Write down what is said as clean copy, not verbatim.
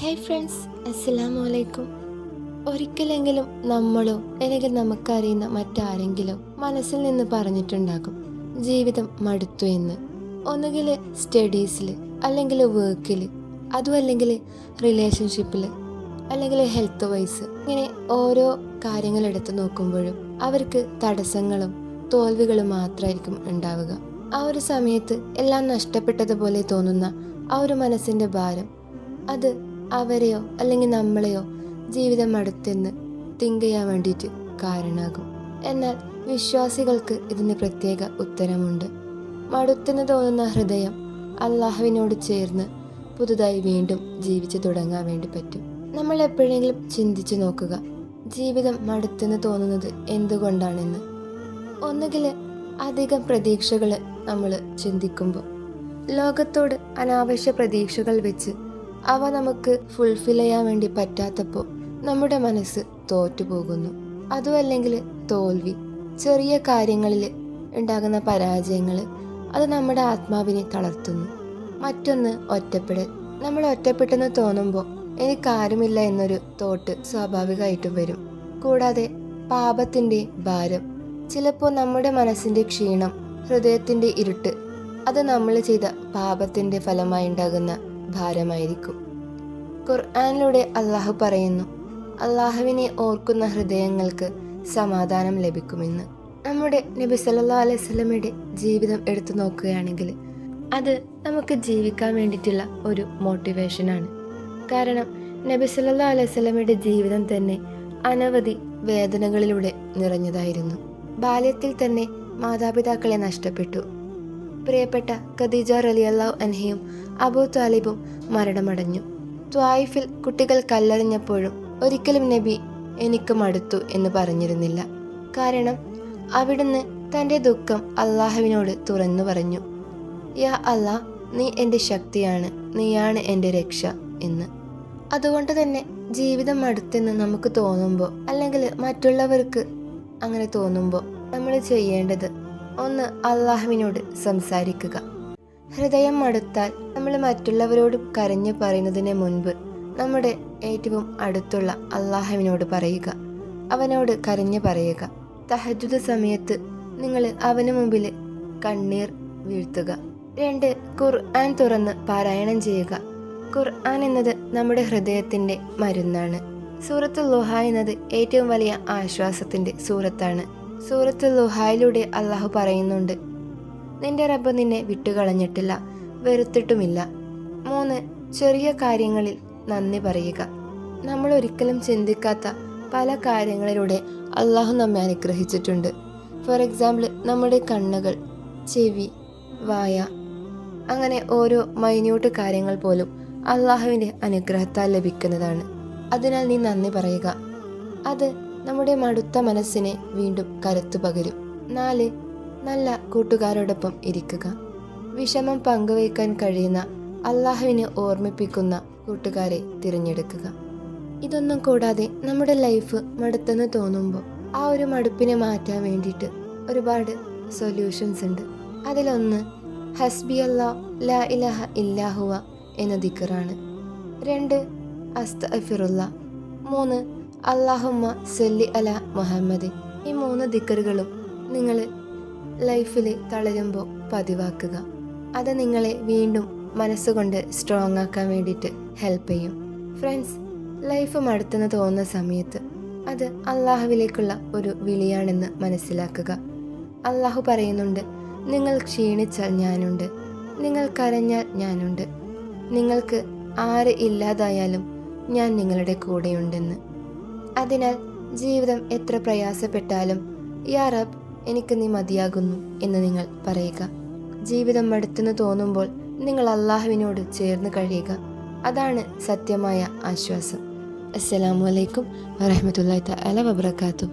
Hi friends, അസ്സലാമു അലൈക്കും. ഒരിക്കലെങ്കിലും നമ്മളോ അല്ലെങ്കിൽ നമുക്കറിയുന്ന മറ്റാരെങ്കിലും മനസ്സിൽ നിന്ന് പറഞ്ഞിട്ടുണ്ടാകും ജീവിതം മടുത്തു എന്ന്. ഒന്നുകിൽ സ്റ്റഡീസിൽ, അല്ലെങ്കിൽ വർക്കിൽ, അതും അല്ലെങ്കിൽ റിലേഷൻഷിപ്പിൽ, അല്ലെങ്കിൽ ഹെൽത്ത് വൈസ്, ഇങ്ങനെ ഓരോ കാര്യങ്ങൾ എടുത്തു നോക്കുമ്പോഴും അവർക്ക് തടസ്സങ്ങളും തോൽവികളും മാത്രമായിരിക്കും ഉണ്ടാവുക. ആ ഒരു സമയത്ത് എല്ലാം നഷ്ടപ്പെട്ടതുപോലെ തോന്നുന്ന ആ ഒരു മനസ്സിൻ്റെ ഭാരം, അത് അവരെയോ അല്ലെങ്കിൽ നമ്മളെയോ ജീവിതം മടുത്തെന്ന് തിങ്ക് ചെയ്യാൻ വേണ്ടിയിട്ട് കാരണമാകും. എന്നാൽ വിശ്വാസികൾക്ക് ഇതിന് പ്രത്യേക ഉത്തരമുണ്ട്. മടുത്തെന്ന് തോന്നുന്ന ഹൃദയം അള്ളാഹുവിനോട് ചേർന്ന് പുതുതായി വീണ്ടും ജീവിച്ചു തുടങ്ങാൻ വേണ്ടി പറ്റും. നമ്മൾ എപ്പോഴെങ്കിലും ചിന്തിച്ചു നോക്കുക, ജീവിതം മടുത്തെന്ന് തോന്നുന്നത് എന്തുകൊണ്ടാണെന്ന്. ഒന്നുകിൽ അധികം പ്രതീക്ഷകൾ നമ്മൾ ചിന്തിക്കുമ്പോൾ, ലോകത്തോട് അനാവശ്യ പ്രതീക്ഷകൾ വെച്ച് അവ നമുക്ക് ഫുൾഫിൽ ചെയ്യാൻ വേണ്ടി പറ്റാത്തപ്പോൾ നമ്മുടെ മനസ്സ് തോറ്റുപോകുന്നു. അതുമല്ലെങ്കിൽ തോൽവി, ചെറിയ കാര്യങ്ങളിൽ ഉണ്ടാകുന്ന പരാജയങ്ങൾ, അത് നമ്മുടെ ആത്മാവിനെ തളർത്തുന്നു. മറ്റൊന്ന് ഒറ്റപ്പെടൽ. നമ്മൾ ഒറ്റപ്പെട്ടെന്ന് തോന്നുമ്പോൾ എനിക്കാരുമില്ല എന്നൊരു തോട്ട് സ്വാഭാവികമായിട്ടും വരും. കൂടാതെ പാപത്തിൻ്റെ ഭാരം, ചിലപ്പോൾ നമ്മുടെ മനസ്സിൻ്റെ ക്ഷീണം, ഹൃദയത്തിൻ്റെ ഇരുട്ട്, അത് നമ്മൾ ചെയ്ത പാപത്തിൻ്റെ ഫലമായി ഉണ്ടാകുന്ന ഭാരമായിരിക്കും. ഖുർആനിലൂടെ അള്ളാഹു പറയുന്നു, അള്ളാഹുവിനെ ഓർക്കുന്ന ഹൃദയങ്ങൾക്ക് സമാധാനം ലഭിക്കുമെന്ന്. നമ്മുടെ നബി സല്ലല്ലാഹു അലൈഹി വസല്ലമയുടെ ജീവിതം എടുത്തു നോക്കുകയാണെങ്കിൽ അത് നമുക്ക് ജീവിക്കാൻ വേണ്ടിയിട്ടുള്ള ഒരു മോട്ടിവേഷനാണ്. കാരണം നബി സല്ലല്ലാഹു അലൈഹി വസല്ലമയുടെ ജീവിതം തന്നെ അനവധി വേദനകളിലൂടെ നിറഞ്ഞതായിരുന്നു. ബാല്യത്തിൽ തന്നെ മാതാപിതാക്കളെ നഷ്ടപ്പെട്ടു. പ്രിയപ്പെട്ട ഖദീജ റളിയല്ലാഹു അൻഹയും അബൂ താലിബും മരണമടഞ്ഞു. ത്വായിഫിൽ കുട്ടികൾ കല്ലെറിഞ്ഞപ്പോഴും ഒരിക്കലും നബി എനിക്ക് മടുത്തു എന്ന് പറഞ്ഞിരുന്നില്ല. കാരണം അവിടുന്ന് തൻ്റെ ദുഃഖം അള്ളാഹുവിനോട് തുറന്നു പറഞ്ഞു, യാ അല്ലാ, നീ എൻ്റെ ശക്തിയാണ്, നീയാണ് എൻ്റെ രക്ഷ എന്ന്. അതുകൊണ്ട് തന്നെ ജീവിതം മടുത്തെന്ന് നമുക്ക് തോന്നുമ്പോൾ, അല്ലെങ്കിൽ മറ്റുള്ളവർക്ക് അങ്ങനെ തോന്നുമ്പോൾ, നമ്മൾ ചെയ്യേണ്ടത് ഒന്ന് അള്ളാഹുവിനോട് സംസാരിക്കുക. ഹൃദയം മടുത്താൽ നമ്മൾ മറ്റുള്ളവരോട് കരഞ്ഞു പറയുന്നതിന് മുൻപ് നമ്മുടെ ഏറ്റവും അടുത്തുള്ള അള്ളാഹുവിനോട് പറയുക, അവനോട് കരഞ്ഞു പറയുക. തഹജ്ജുദ് സമയത്ത് നിങ്ങൾ അവന് മുമ്പിൽ കണ്ണീർ വീഴ്ത്തുക. 2, ഖുർആൻ തുറന്ന് പാരായണം ചെയ്യുക. ഖുർആൻ എന്നത് നമ്മുടെ ഹൃദയത്തിൻ്റെ മരുന്നാണ്. സൂറത്തുൽ ളുഹ എന്നത് ഏറ്റവും വലിയ ആശ്വാസത്തിൻ്റെ സൂറത്താണ്. സൂറത്തുൽ ളുഹയിലൂടെ അള്ളാഹു പറയുന്നുണ്ട്, നിന്റെ റബ്ബ് നിന്നെ വിട്ടുകളഞ്ഞിട്ടില്ല, വെറുത്തിട്ടുമില്ല. 3, ചെറിയ കാര്യങ്ങളിൽ നന്ദി പറയുക. നമ്മൾ ഒരിക്കലും ചിന്തിക്കാത്ത പല കാര്യങ്ങളിലൂടെ അള്ളാഹു നമ്മെ അനുഗ്രഹിച്ചിട്ടുണ്ട്. ഫോർ എക്സാമ്പിൾ, നമ്മുടെ കണ്ണുകൾ, ചെവി, വായ, അങ്ങനെ ഓരോ മൈന്യൂട്ട് കാര്യങ്ങൾ പോലും അള്ളാഹുവിൻ്റെ അനുഗ്രഹത്താൽ ലഭിക്കുന്നതാണ്. അതിനാൽ നീ നന്ദി പറയുക. അത് നമ്മുടെ മടുത്ത മനസ്സിനെ വീണ്ടും കരുത്തു പകരും. 4, നല്ല കൂട്ടുകാരോടൊപ്പം ഇരിക്കുക. വിഷമം പങ്കുവയ്ക്കാൻ കഴിയുന്ന, അള്ളാഹുവിനെ ഓർമ്മിപ്പിക്കുന്ന കൂട്ടുകാരെ തിരഞ്ഞെടുക്കുക. ഇതൊന്നും കൂടാതെ നമ്മുടെ ലൈഫ് മടുത്തെന്ന് തോന്നുമ്പോൾ ആ ഒരു മടുപ്പിനെ മാറ്റാൻ വേണ്ടിയിട്ട് ഒരുപാട് സൊല്യൂഷൻസ് ഉണ്ട്. അതിലൊന്ന് ഹസ്ബി അല്ലാഹ് ലാ ഇലാഹ ഇല്ലാ ഹുവ എന്ന ദിക്റാണ്. 2, അസ്തഗ്ഫിറുല്ലാഹ്. 3, അല്ലാഹുമ്മ സല്ലി അലാ മുഹമ്മദ്. ഈ 3 ദിക്റുകളും നിങ്ങൾ ലൈഫിൽ തളരുമ്പോൾ പതിവാക്കുക. അത് നിങ്ങളെ വീണ്ടും മനസ്സുകൊണ്ട് സ്ട്രോങ് ആക്കാൻ വേണ്ടിയിട്ട് ഹെൽപ്പ് ചെയ്യും. ഫ്രണ്ട്സ്, ലൈഫ് മടുത്തെന്ന് തോന്നുന്ന സമയത്ത് അത് അള്ളാഹുവിലേക്കുള്ള ഒരു വിളിയാണെന്ന് മനസ്സിലാക്കുക. അള്ളാഹു പറയുന്നുണ്ട്, നിങ്ങൾ ക്ഷീണിച്ചാൽ ഞാനുണ്ട്, നിങ്ങൾ കരഞ്ഞാൽ ഞാനുണ്ട്, നിങ്ങൾക്ക് ആര് ഇല്ലാതായാലും ഞാൻ നിങ്ങളുടെ കൂടെയുണ്ടെന്ന്. അതിനാൽ ജീവിതം എത്ര പ്രയാസപ്പെട്ടാലും യാ റബ്ബ്, എനിക്ക് നീ മതിയാകുന്നു എന്ന് നിങ്ങൾ പറയുക. ജീവിതം മടുത്തെന്ന് തോന്നുമ്പോൾ നിങ്ങൾ അള്ളാഹുവിനോട് ചേർന്ന് കഴിയുക. അതാണ് സത്യമായ ആശ്വാസം. അസ്സലാമു അലൈക്കും വറഹ്മത്തുള്ളാഹി തആല വബറകാതുഹു.